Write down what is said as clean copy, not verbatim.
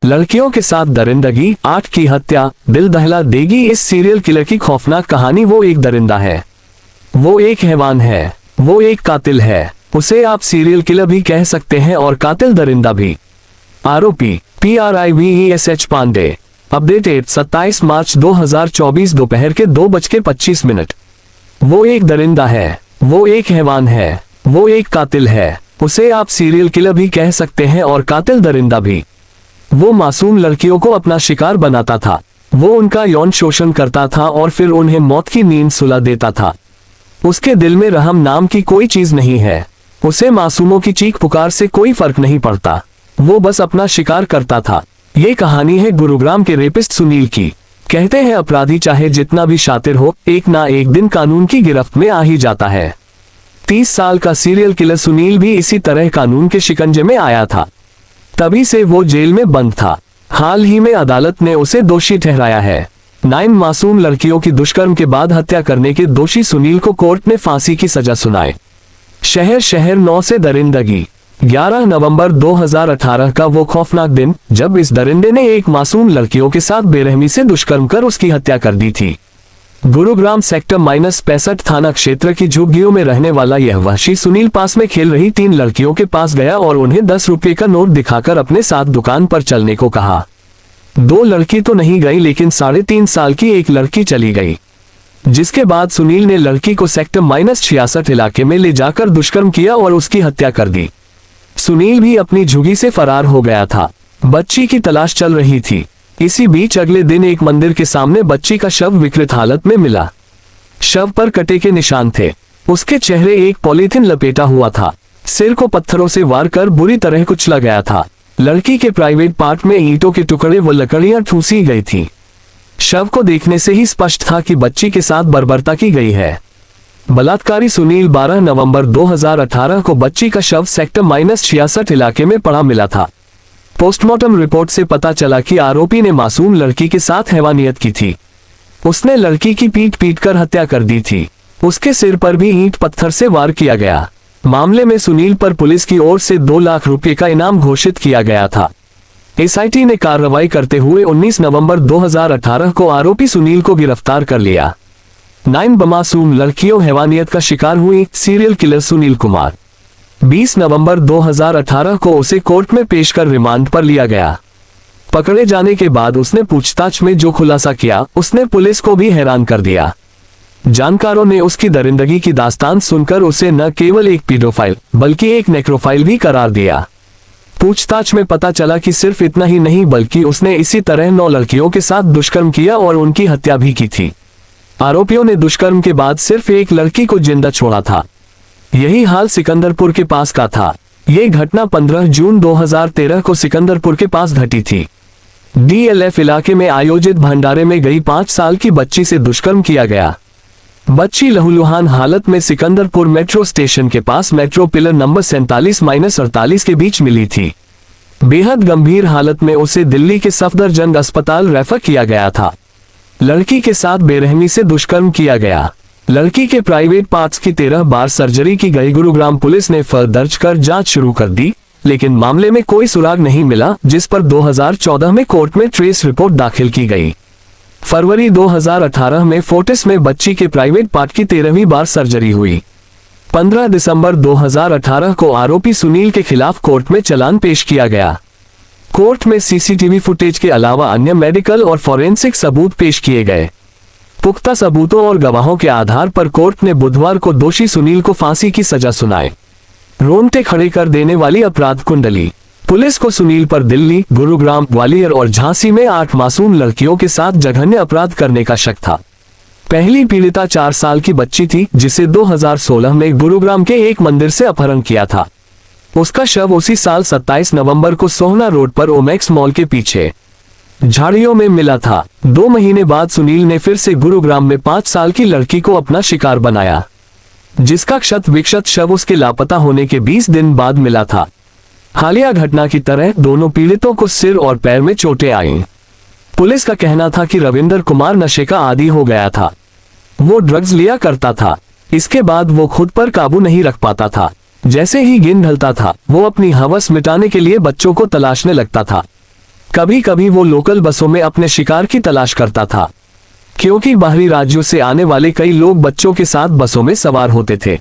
लड़कियों के साथ दरिंदगी, 8 की हत्या, दिल दहला देगी इस सीरियल किलर की खौफनाक कहानी। वो एक दरिंदा है, वो एक हैवान है, वो एक कातिल है। उसे आप सीरियल किलर भी कह सकते हैं और कातिल दरिंदा भी। आरोपी PRIVESH पांडे। अपडेटेड 27 मार्च 2024 दोपहर के 2:25। वो एक दरिंदा है, वो एक हैवान है, वो एक कातिल है। उसे आप सीरियल किलर भी कह सकते हैं और कातिल दरिंदा भी। वो मासूम लड़कियों को अपना शिकार बनाता था। वो उनका यौन शोषण करता था और फिर उन्हें मौत की नींद सुला देता था। उसके दिल में रहम नाम की कोई चीज नहीं है। उसे मासूमों की चीख पुकार से कोई फर्क नहीं पड़ता। वो बस अपना शिकार करता था। ये कहानी है गुरुग्राम के रेपिस्ट सुनील की। कहते हैं अपराधी चाहे जितना भी शातिर हो, एक ना एक दिन कानून की गिरफ्त में आ ही जाता है। 30 साल का सीरियल किलर सुनील भी इसी तरह कानून के शिकंजे में आया था। तभी से वो जेल में बंद था। हाल ही में अदालत ने उसे दोषी ठहराया है। 9 मासूम लड़कियों की दुष्कर्म के बाद हत्या करने के दोषी सुनील को कोर्ट ने फांसी की सजा सुनाई। शहर 9 से दरिंदगी। 11 नवंबर 2018 का वो खौफनाक दिन जब इस दरिंदे ने एक मासूम लड़कियों के साथ बेरहमी से दुष्कर्म कर उसकी हत्या कर दी थी। गुरुग्राम सेक्टर -65 थाना क्षेत्र की झुग्गियों में रहने वाला यह वहशी सुनील पास में खेल रही 3 लड़कियों के पास गया और उन्हें 10 रुपये का नोट दिखाकर अपने साथ दुकान पर चलने को कहा। 2 लड़की तो नहीं गई, लेकिन 3.5 साल की एक लड़की चली गई। जिसके बाद सुनील ने लड़की को सेक्टर -66 इलाके में ले जाकर दुष्कर्म किया और उसकी हत्या कर दी। सुनील भी अपनी झुग्गी से फरार हो गया था। बच्ची की तलाश चल रही थी। इसी बीच अगले दिन एक मंदिर के सामने बच्ची का शव विकृत हालत में मिला। शव पर कटे के निशान थे। उसके चेहरे एक पॉलीथिन लपेटा हुआ था। सिर को पत्थरों से वार कर बुरी तरह कुचला गया था। लड़की के प्राइवेट पार्ट में ईंटों के टुकड़े व लकड़ियां ठूसी गई थी। शव को देखने से ही स्पष्ट था कि बच्ची के साथ बर्बरता की गई है। बलात्कारी सुनील 12 नवंबर 2018 को बच्ची का शव सेक्टर -66 इलाके में पड़ा मिला था। पोस्टमार्टम रिपोर्ट से पता चला कि आरोपी ने मासूम लड़की के साथ हैवानियत की थी। उसने लड़की की पीट कर हत्या कर दी थी। उसके सिर पर भी ईंट पत्थर से वार किया गया। मामले में सुनील पर पुलिस की ओर से 2 लाख रुपए का इनाम घोषित किया गया था। SIT ने कार्रवाई करते हुए 19 नवंबर 2018 को आरोपी सुनील को गिरफ्तार कर लिया। 9 मासूम लड़कियों हैवानियत का शिकार हुई सीरियल किलर सुनील कुमार। 20 नवंबर 2018 को उसे कोर्ट में पेश कर रिमांड पर लिया गया। पकड़े जाने के बाद उसने पूछताछ में जो खुलासा किया, उसने पुलिस को भी हैरान कर दिया। जानकारों ने उसकी दरिंदगी की दास्तान सुनकर उसे न केवल एक पीडोफाइल बल्कि एक नेक्रोफाइल भी करार दिया। पूछताछ में पता चला कि सिर्फ इतना ही नहीं बल्कि उसने इसी तरह 9 लड़कियों के साथ दुष्कर्म किया और उनकी हत्या भी की थी। आरोपियों ने दुष्कर्म के बाद सिर्फ एक लड़की को जिंदा छोड़ा था। यही हाल सिकंदरपुर के पास का था। ये घटना 15 जून 2013 को सिकंदरपुर के पास घटी थी। DLF इलाके में आयोजित भंडारे में गई 5 साल की बच्ची से दुष्कर्म किया गया। बच्ची लहूलुहान हालत में सिकंदरपुर मेट्रो स्टेशन के पास मेट्रो पिलर नंबर 47-48 के बीच मिली थी। बेहद गंभीर हालत में उसे दिल्ली के सफदरजंग अस्पताल रेफर किया गया था। लड़की के साथ बेरहमी से दुष्कर्म किया गया। लड़की के प्राइवेट पार्ट्स की 13 बार सर्जरी की गई। गुरुग्राम पुलिस ने FIR दर्ज कर जांच शुरू कर दी, लेकिन मामले में कोई सुराग नहीं मिला, जिस पर 2014 में कोर्ट में ट्रेस रिपोर्ट दाखिल की गई। फरवरी 2018 में फोर्टिस में बच्ची के प्राइवेट पार्ट की 13वीं बार सर्जरी हुई। 15 दिसंबर 2018 को आरोपी सुनील के खिलाफ कोर्ट में चालान पेश किया गया। कोर्ट में CCTV फुटेज के अलावा अन्य मेडिकल और फॉरेंसिक सबूत पेश किए गए। पुख्ता सबूतों और गवाहों के आधार पर कोर्ट ने बुधवार को दोषी सुनील को फांसी की सजा सुनाई। रोंगटे खड़े कर देने वाली अपराध कुंडली। पुलिस को सुनील पर दिल्ली, गुरुग्राम, ग्वालियर और झांसी में 8 मासूम लड़कियों के साथ जघन्य अपराध करने का शक था। पहली पीड़िता 4 साल की बच्ची थी, जिसे 2016 में गुरुग्राम के एक मंदिर से अपहरण किया था। उसका शव उसी साल 27 नवंबर को सोहना रोड पर ओमेक्स मॉल के पीछे झाड़ियों में मिला था। 2 महीने बाद सुनील ने फिर से गुरुग्राम में 5 साल की लड़की को अपना शिकार बनाया, जिसका क्षत विक्षत शव उसके लापता होने के 20 दिन बाद मिला था। हालिया घटना की तरह दोनों पीड़ितों को सिर और पैर में चोटें आईं। पुलिस का कहना था कि रविंदर कुमार नशे का आदी हो गया था। वो ड्रग्स लिया करता था। इसके बाद वो खुद पर काबू नहीं रख पाता था। जैसे ही दिन ढलता था, वो अपनी हवस मिटाने के लिए बच्चों को तलाशने लगता था। कभी कभी वो लोकल बसों में अपने शिकार की तलाश करता था, क्योंकि बाहरी राज्यों से आने वाले कई लोग बच्चों के साथ बसों में सवार होते थे।